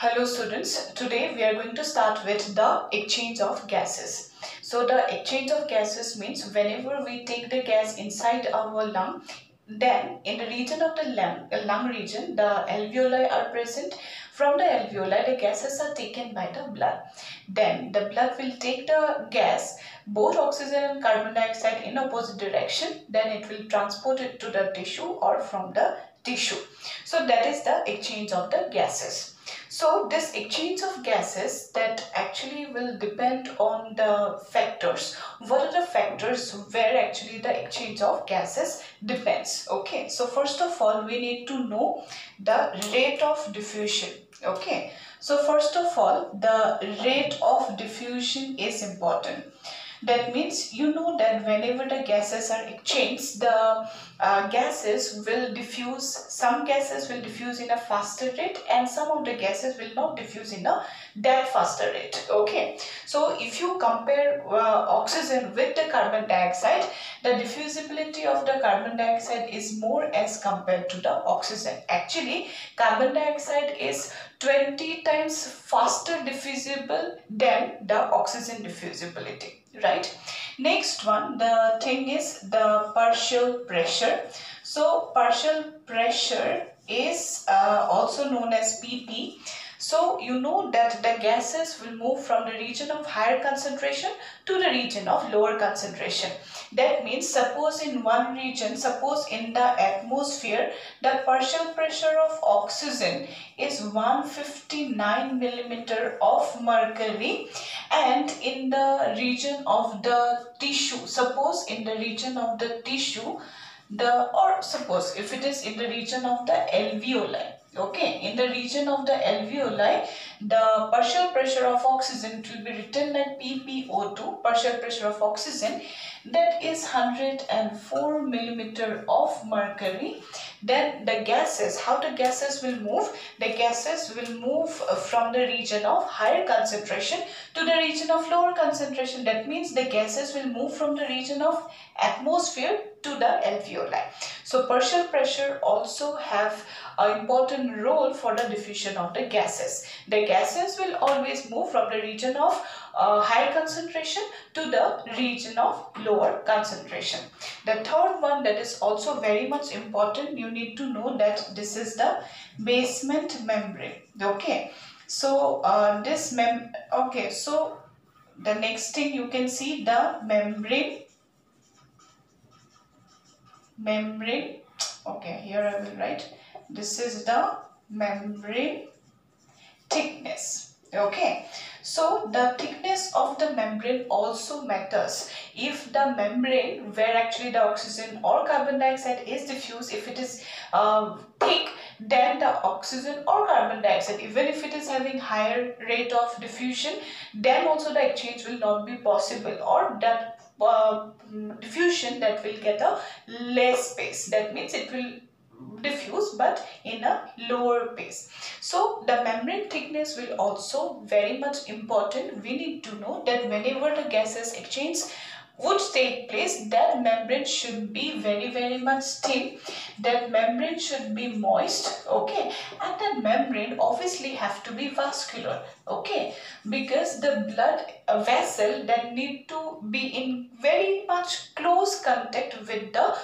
Hello students, today we are going to start with the exchange of gases. So the exchange of gases means whenever we take the gas inside our lung, then in the region of the lung region, the alveoli are present. From the alveoli, the gases are taken by the blood. Then the blood will take the gas, both oxygen and carbon dioxide in opposite direction. Then it will transport it to the tissue or from the tissue. So that is the exchange of the gases. So this exchange of gases that actually will depend on the factors. What are the factors where actually the exchange of gases depends? Okay, so first of all we need to know the rate of diffusion. Okay, so first of all the rate of diffusion is important. That means you know that whenever the gases are exchanged, the gases will diffuse. Some gases will diffuse in a faster rate and some of the gases will not diffuse in a that faster rate. Okay, so if you compare oxygen with the carbon dioxide, the diffusibility of the carbon dioxide is more as compared to the oxygen. Actually, carbon dioxide is 20 times faster diffusible than the oxygen diffusibility. Right. Next one, the thing is the partial pressure. So partial pressure is also known as PP. So you know that the gases will move from the region of higher concentration to the region of lower concentration. That means suppose in one region, suppose in the atmosphere, the partial pressure of oxygen is 159 millimeter of mercury, and in the region of the tissue, suppose in the region of the tissue, or suppose if it is in the region of the alveoli. Okay, in the region of the alveoli, the partial pressure of oxygen, it will be written like PPO2, partial pressure of oxygen, that is 104 millimeter of mercury. Then the gases, how the gases will move? The gases will move from the region of higher concentration to the region of lower concentration. That means the gases will move from the region of atmosphere to the alveoli. So partial pressure also have an important role for the diffusion of the gases. The gases will always move from the region of higher concentration to the region of lower concentration. The third one that is also very much important, you need to know that this is the basement membrane. Okay, so so the next thing you can see the membrane. Okay, here I will write, this is the membrane thickness. Okay, so the thickness of the membrane also matters. If the membrane where actually the oxygen or carbon dioxide is diffused, if it is thick, then the oxygen or carbon dioxide, even if it is having higher rate of diffusion, then also the exchange will not be possible, or that diffusion that will get a less space. That means it will diffuse but in a lower pace. So the membrane thickness will also very much important. We need to know that whenever the gases exchange would take place, that membrane should be very much thin, that membrane should be moist. Okay, and that membrane obviously have to be vascular. Okay, because the blood vessel that need to be in very much close contact with the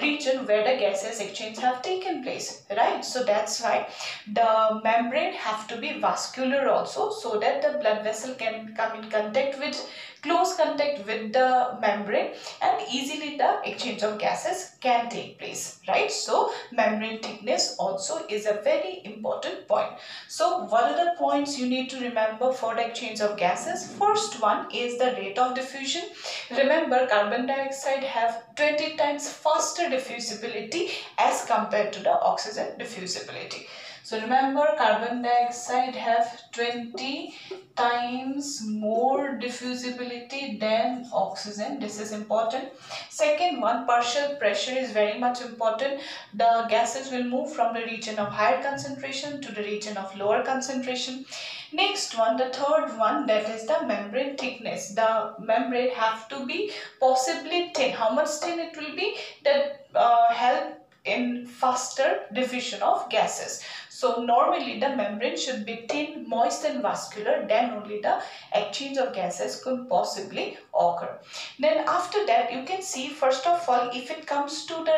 region where the gases exchange have taken place, right? So that's why the membrane have to be vascular also, so that the blood vessel can come in contact with close contact with the membrane and easily the exchange of gases can take place, right? So membrane thickness also is a very important point. So what are the points you need to remember for the exchange of gases? First one is the rate of diffusion. Remember, carbon dioxide have 20 times faster diffusibility as compared to the oxygen diffusibility. So remember, carbon dioxide have 20 times more diffusibility than oxygen. This is important. Second one, partial pressure is very much important. The gases will move from the region of higher concentration to the region of lower concentration. Next one, the third one, that is the membrane thickness. The membrane have to be possibly thin. How much thin it will be? That help in faster diffusion of gases. So normally the membrane should be thin, moist and vascular, then only the exchange of gases could possibly occur. Then after that you can see, first of all, if it comes to the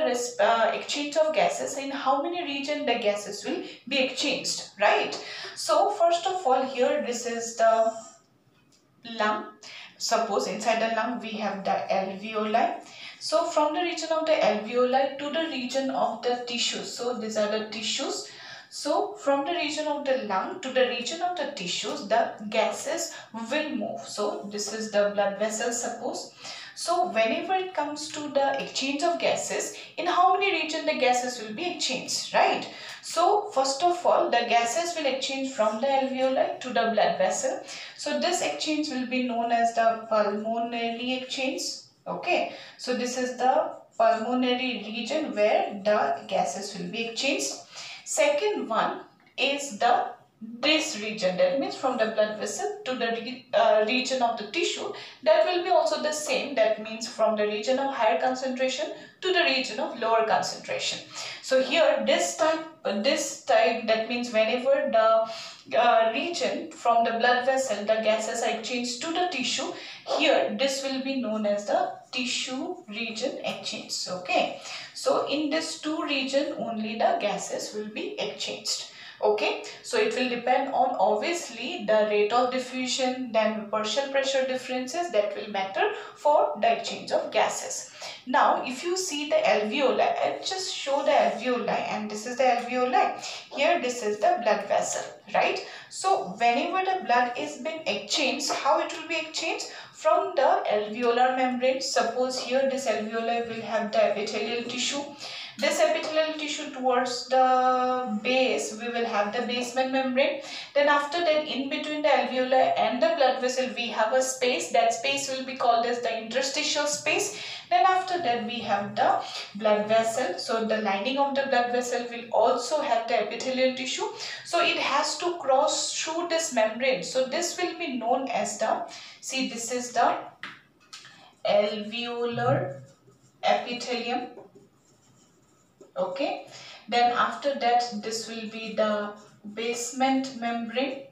exchange of gases, in how many region the gases will be exchanged, right? So first of all, here this is the lung. Suppose inside the lung we have the alveoli. So from the region of the alveoli to the region of the tissues, so these are the tissues. So from the region of the lung to the region of the tissues, the gases will move. So this is the blood vessel, suppose. So whenever it comes to the exchange of gases, in how many regions the gases will be exchanged, right? So first of all, the gases will exchange from the alveoli to the blood vessel. So this exchange will be known as the pulmonary exchange. Okay, so this is the pulmonary region where the gases will be exchanged. Second one is this region, that means from the blood vessel to the region of the tissue, that will be also the same, that means from the region of higher concentration to the region of lower concentration. So here this type, that means whenever the region from the blood vessel the gases are exchanged to the tissue, here this will be known as the tissue region exchange. Okay, so in this two region only the gases will be exchanged. Okay, so it will depend on obviously the rate of diffusion, then partial pressure differences that will matter for the exchange of gases. Now if you see the alveoli, I'll just show the alveoli, and this is the alveoli. Here this is the blood vessel, right? So whenever the blood is being exchanged, how it will be exchanged? From the alveolar membrane. Suppose here this alveoli will have the epithelial tissue. This epithelial tissue towards the base, we will have the basement membrane. Then after that, in between the alveoli and the blood vessel, we have a space. That space will be called as the interstitial space. Then after that, we have the blood vessel. So the lining of the blood vessel will also have the epithelial tissue. So it has to cross through this membrane. So this will be known as the, see, this is the alveolar epithelium. Okay, then after that this will be the basement membrane.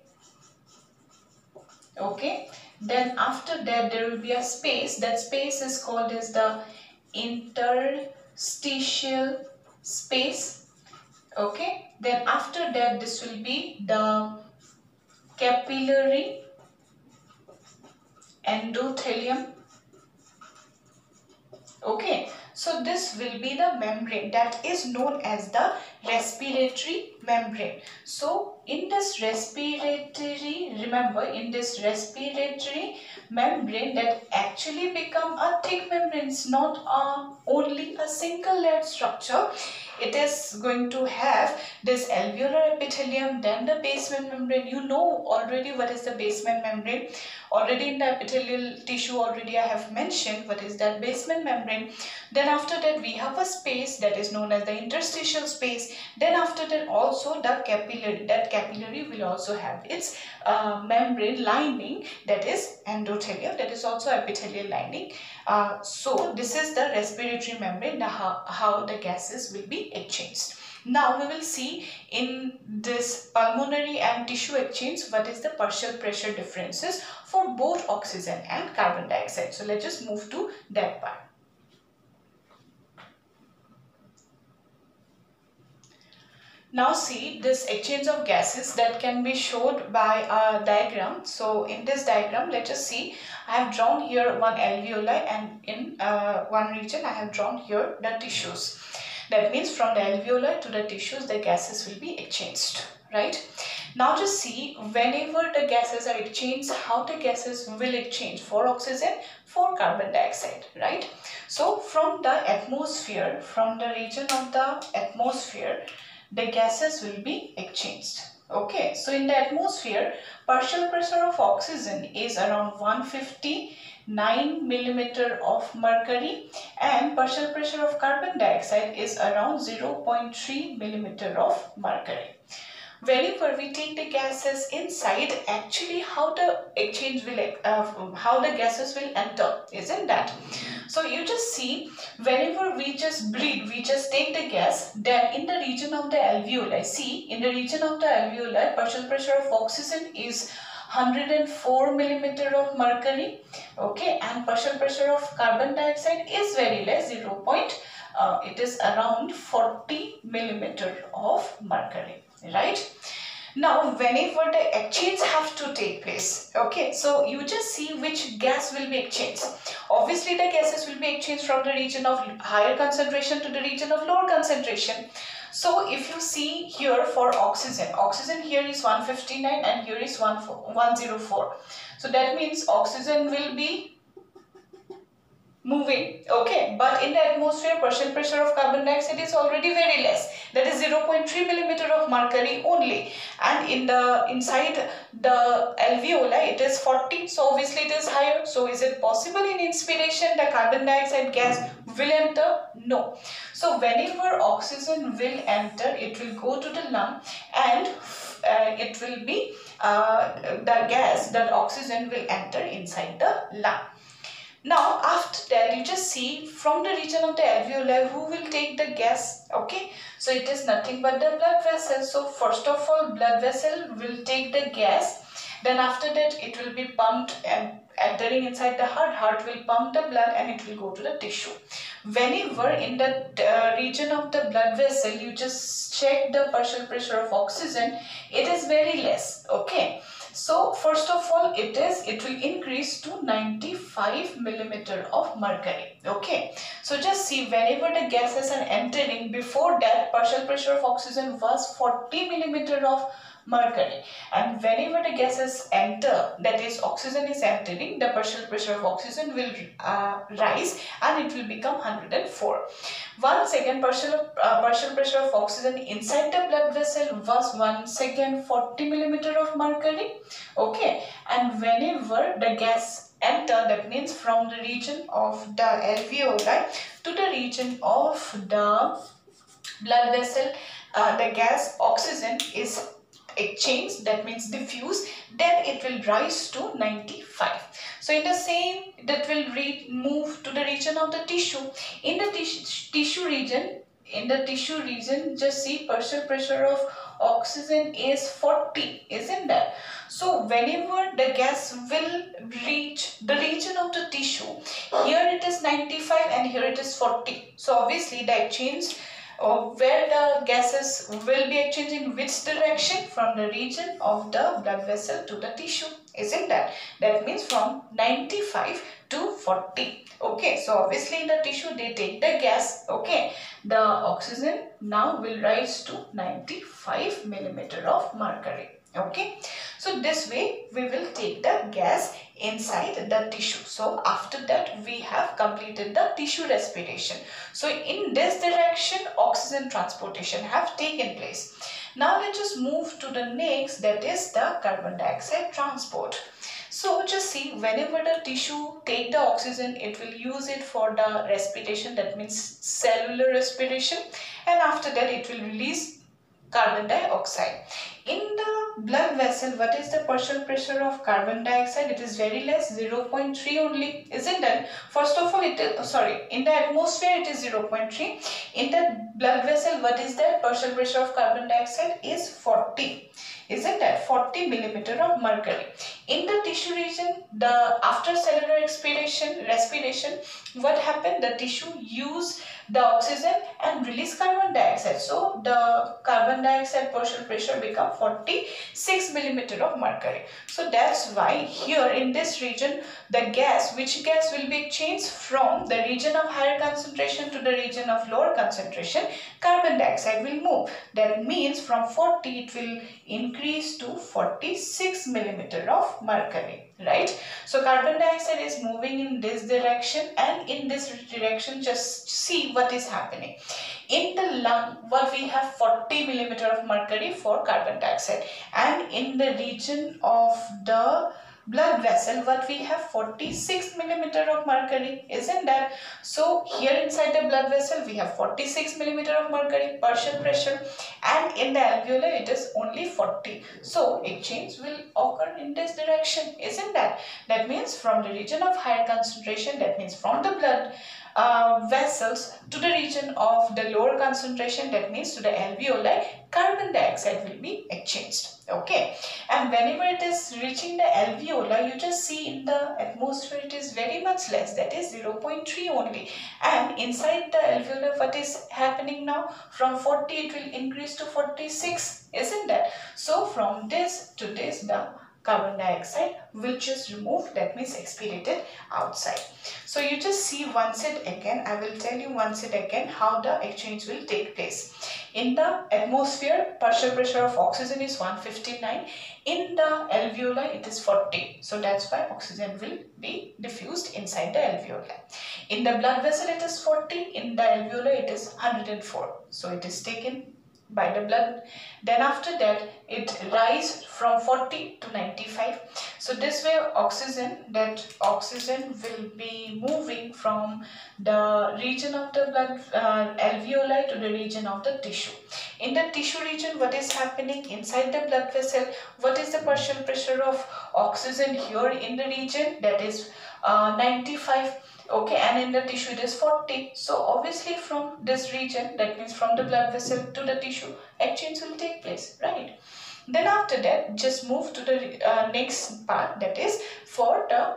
Okay, then after that there will be a space. That space is called as the interstitial space. Okay, then after that this will be the capillary endothelium. Okay, so this will be the membrane that is known as the respiratory membrane. So in this respiratory, remember, in this respiratory membrane that actually become a thick membrane, it's not only a single layered structure. It is going to have this alveolar epithelium, then the basement membrane. You know already what is the basement membrane. Already in the epithelial tissue, already I have mentioned what is that basement membrane. Then after that we have a space that is known as the interstitial space. Then after that also the capillary. That capillary will also have its membrane lining, that is endothelium, that is also epithelial lining. So this is the respiratory membrane, how the gases will be exchanged. Now we will see in this pulmonary and tissue exchange what is the partial pressure differences for both oxygen and carbon dioxide. So let's just move to that part. Now see this exchange of gases that can be showed by a diagram. So in this diagram, let us see, I have drawn here one alveoli, and in one region I have drawn here the tissues. That means from the alveoli to the tissues the gases will be exchanged, right? Now just see, whenever the gases are exchanged, how the gases will exchange for oxygen, for carbon dioxide, right? So from the atmosphere, from the region of the atmosphere, the gases will be exchanged. Okay, so in the atmosphere, partial pressure of oxygen is around 159 millimeter of mercury, and partial pressure of carbon dioxide is around 0.3 millimeter of mercury. whenever we take the gases inside, actually how the exchange will, how the gases will enter, isn't that? So you just see, whenever we just breathe, we just take the gas, then in the region of the alveoli, see, in the region of the alveoli, partial pressure of oxygen is 104 millimeter of mercury, okay, and partial pressure of carbon dioxide is very less, it is around 40 millimeter of mercury, right? Now, whenever the exchange have to take place, okay, so you just see which gas will be exchanged. Obviously, the gases will be exchanged from the region of higher concentration to the region of lower concentration. So, if you see here for oxygen here is 159 and here is 104. So, that means oxygen will be moving, okay, but in the atmosphere, partial pressure of carbon dioxide is already very less, that is 0.3 millimeter of mercury only, and in the inside the alveoli it is 40, so obviously it is higher. So is it possible in inspiration the carbon dioxide gas will enter? No. So whenever oxygen will enter, it will go to the lung, and it will be the gas, that oxygen will enter inside the lung. Now, after that, you just see from the region of the alveoli who will take the gas, okay. So, it is nothing but the blood vessel. So, first of all, blood vessel will take the gas. Then after that, it will be pumped and entering inside the heart will pump the blood and it will go to the tissue. Whenever in the region of the blood vessel, you just check the partial pressure of oxygen, it is very less, okay. So first of all, it will increase to 95 millimeter of mercury, okay. So just see, whenever the gases are entering, before that partial pressure of oxygen was 40 millimeter of mercury, and whenever the gases enter, that is oxygen is entering, the partial pressure of oxygen will rise and it will become 104. Once again, partial pressure of oxygen inside the blood vessel was once again 40 millimeter of mercury, okay, and whenever the gas enter, that means from the region of the alveoli to the region of the blood vessel, the gas oxygen is exchanged, that means diffuse, then it will rise to 95. So in the same, that will move to the region of the tissue. In the tissue region, just see, partial pressure of oxygen is 40, isn't that? So whenever the gas will reach the region of the tissue, here it is 95 and here it is 40. So obviously the exchange where the gases will be exchanged in which direction, from the region of the blood vessel to the tissue, isn't that? That means from 95 to 40, okay. So obviously in the tissue they take the gas, okay, the oxygen now will rise to 95 millimeter of mercury, okay. So this way we will take the gas inside the tissue. So after that we have completed the tissue respiration. So in this direction oxygen transportation have taken place. Now let us move to the next, that is the carbon dioxide transport. So just see, whenever the tissue take the oxygen, it will use it for the respiration, that means cellular respiration, and after that it will release carbon dioxide. In the blood vessel, what is the partial pressure of carbon dioxide? It is very less, 0.3 only, isn't it? First of all, it is, in the atmosphere it is 0.3. In the blood vessel, what is that? Partial pressure of carbon dioxide is 40. Isn't that 40 millimeter of mercury? In the tissue region, after cellular respiration, what happened? The tissue use the oxygen and release carbon dioxide. So the carbon dioxide partial pressure become 46 millimeter of mercury. So that's why here in this region, which gas will be exchanged from the region of higher concentration to the region of lower concentration? Carbon dioxide will move. That means from 40 it will increase to 46 millimeter of mercury, right? So carbon dioxide is moving in this direction, and in this direction just see what is happening. In the lung, what we have 40 millimeter of mercury for carbon dioxide, and in the region of the blood vessel, what we have 46 millimeter of mercury, isn't that? So here inside the blood vessel we have 46 millimeter of mercury partial pressure, and in the alveoli it is only 40. So exchange will occur in this direction, isn't that? That means from the region of higher concentration, that means from the blood vessels to the region of the lower concentration, that means to the alveoli, carbon dioxide will be exchanged. Okay, and whenever it is reaching the alveoli, you just see in the atmosphere it is very much less, that is 0.3 only, and inside the alveoli what is happening now, from 40 it will increase to 46, isn't that? So from this to this the carbon dioxide will just remove, that means expirated outside. So you just see once it again, I will tell you once it again how the exchange will take place. In the atmosphere, partial pressure of oxygen is 159. In the alveoli, it is 40. So that's why oxygen will be diffused inside the alveoli. In the blood vessel, it is 40. In the alveoli, it is 104. So it is taken by the blood. Then after that it rises from 40 to 95. So this way oxygen will be moving from the region of the blood alveoli to the region of the tissue. In the tissue region, what is happening inside the blood vessel? What is the partial pressure of oxygen here in the region? That is 95. Okay, and in the tissue it is 40. So obviously from this region, that means from the blood vessel to the tissue, exchange will take place, right? Then after that, just move to the next part, that is for the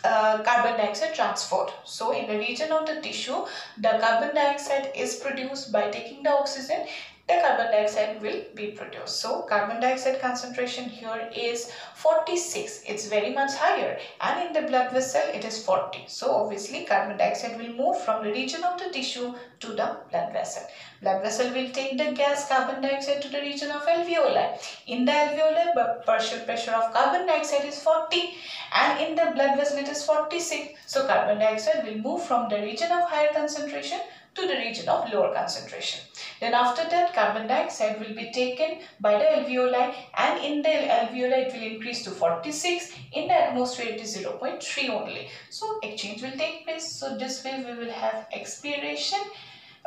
carbon dioxide transport. So in the region of the tissue, the carbon dioxide is produced by taking the oxygen. The carbon dioxide will be produced. So carbon dioxide concentration here is 46. It's very much higher, and in the blood vessel it is 40. So obviously carbon dioxide will move from the region of the tissue to the blood vessel. Blood vessel will take the gas carbon dioxide to the region of alveoli. In the alveoli, the partial pressure of carbon dioxide is 40, and in the blood vessel it is 46. So carbon dioxide will move from the region of higher concentration to the region of lower concentration. Then after that, carbon dioxide will be taken by the alveoli, and in the alveoli it will increase to 46. In the atmosphere it is 0.3 only. So exchange will take place. So this way we will have expiration.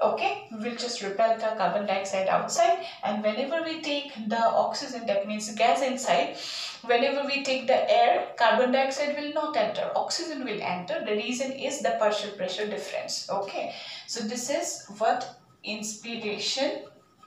Okay, we will just repel the carbon dioxide outside, and whenever we take the oxygen, that means gas inside, whenever we take the air, carbon dioxide will not enter, oxygen will enter. The reason is the partial pressure difference. Okay, so this is what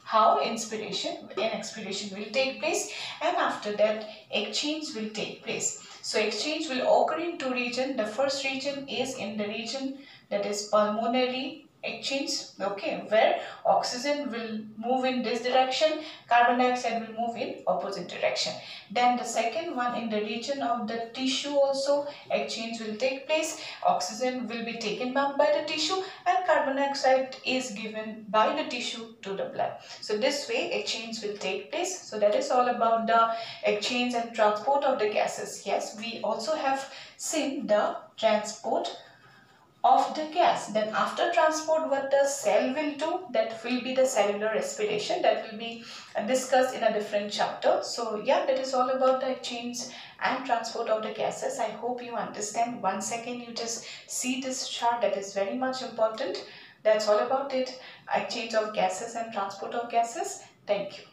how inspiration and expiration will take place, and after that exchange will take place. So exchange will occur in two regions. The first region is in the region that is pulmonary exchange, okay, where oxygen will move in this direction, carbon dioxide will move in opposite direction. Then the second one, in the region of the tissue also exchange will take place. Oxygen will be taken up by the tissue, and carbon dioxide is given by the tissue to the blood. So this way exchange will take place. So that is all about the exchange and transport of the gases. Yes, we also have seen the transport of the gas. Then after transport, what the cell will do, that will be the cellular respiration, that will be discussed in a different chapter. So yeah, that is all about the exchange and transport of the gases. I hope you understand. Once again, you just see this chart, that is very much important. That's all about it, exchange of gases and transport of gases. Thank you.